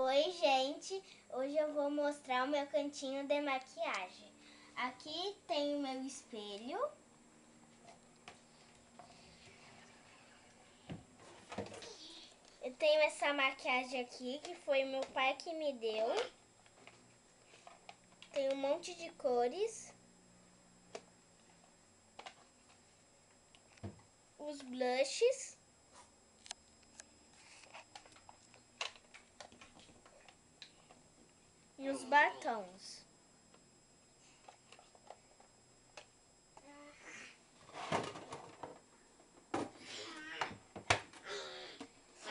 Oi, gente! Hoje eu vou mostrar o meu cantinho de maquiagem. Aqui tem o meu espelho. Eu tenho essa maquiagem aqui, que foi meu pai que me deu. Tem um monte de cores. Os blushes. E os batons.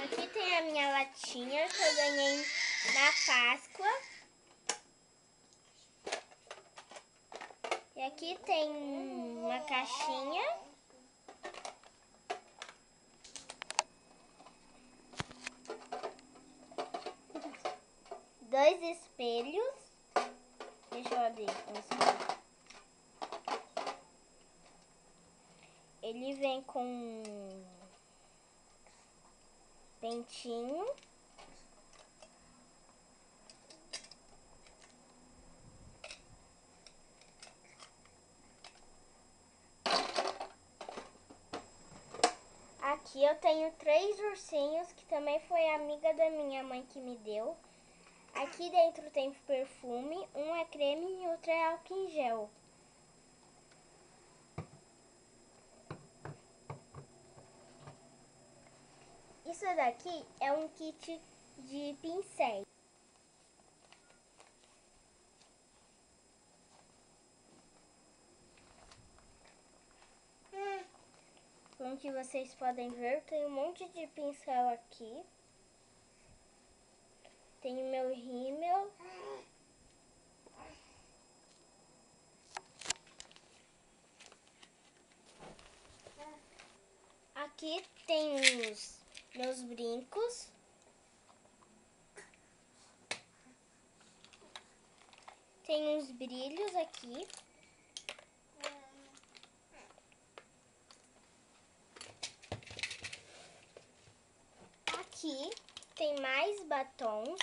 Aqui tem a minha latinha que eu ganhei na Páscoa. E aqui tem uma caixinha. Dois espelhos. Deixa eu abrir o espelho. Ele vem com pentinho. Aqui eu tenho 3 ursinhos, que também foi amiga da minha mãe que me deu. Aqui dentro tem perfume, um é creme e outro é álcool em gel. Isso daqui é um kit de pincéis. Como que vocês podem ver, tem um monte de pincel aqui. Tem o meu rímel. Aqui tem os meus brincos. Tem uns brilhos aqui. Aqui tem mais batons.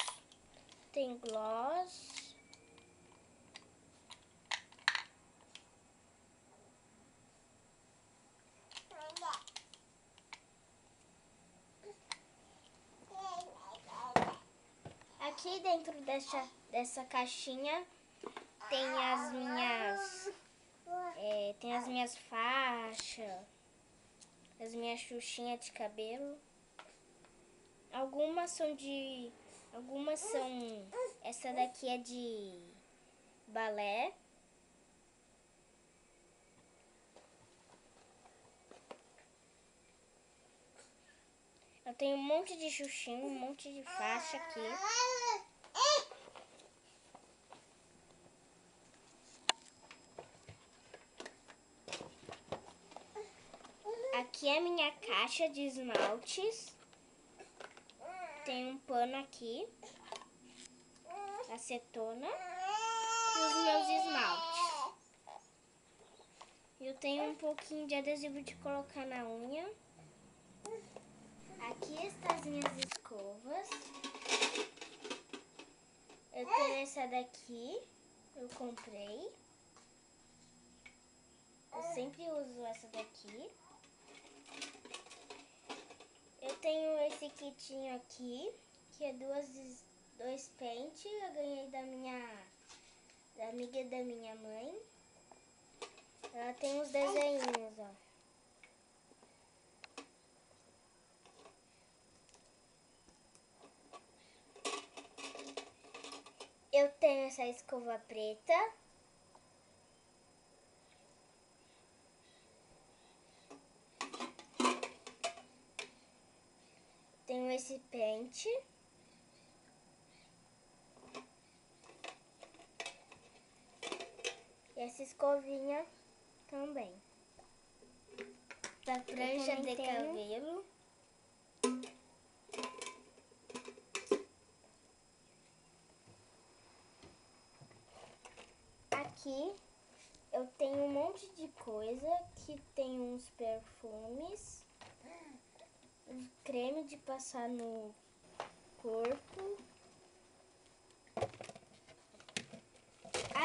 Tem gloss. Aqui dentro dessa caixinha tem as minhas faixas, as minhas xuxinhas de cabelo. Algumas são essa daqui é de balé. Eu tenho um monte de xuxinha, um monte de faixa aqui. Aqui é a minha caixa de esmaltes. Tem um pano aqui, acetona e os meus esmaltes. Eu tenho um pouquinho de adesivo de colocar na unha. Aqui estão as minhas escovas. Eu tenho essa daqui, eu comprei. Eu sempre uso essa daqui. Eu tenho esse kitinho aqui, que é dois pentes. Eu ganhei da amiga da minha mãe. Ela tem uns desenhos, ó. Eu tenho essa escova preta. Tenho esse pente. E essa escovinha também. Da prancha de cabelo. Aqui eu tenho um monte de coisa, que tem uns perfumes, um creme de passar no corpo,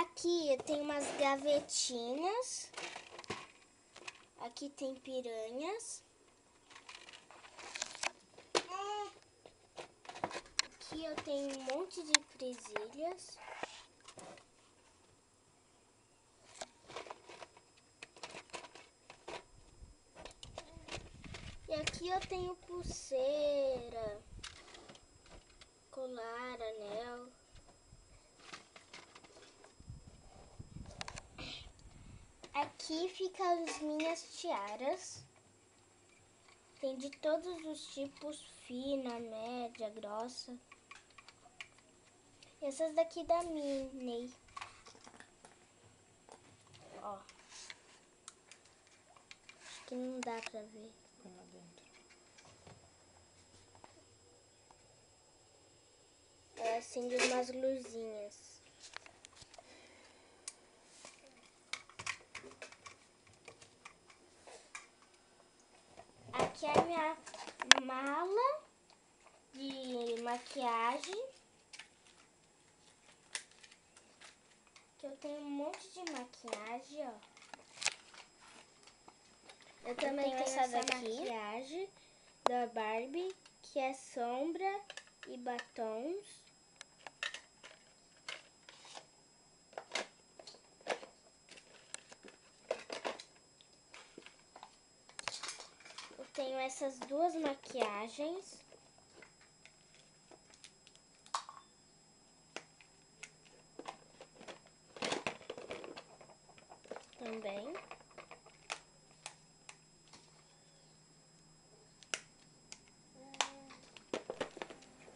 Aqui eu tenho umas gavetinhas. Aqui tem piranhas. Aqui eu tenho um monte de presilhas. E aqui eu tenho pulseira, colar, anel. Aqui ficam as minhas tiaras. Tem de todos os tipos, fina, média, grossa. Essas daqui da Minnie. Ó. Acho que não dá pra ver. Põe lá dentro. Ela acende umas luzinhas. Aqui é a minha mala de maquiagem. Que eu tenho um monte de maquiagem, ó. Eu também tenho essa maquiagem da Barbie, que é sombra e batons. Eu tenho essas duas maquiagens. Também.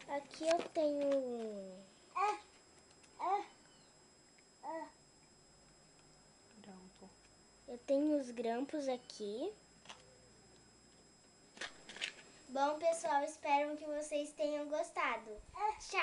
Aqui eu tenho Grampo. Eu tenho os grampos aqui. Bom, pessoal, espero que vocês tenham gostado. Tchau!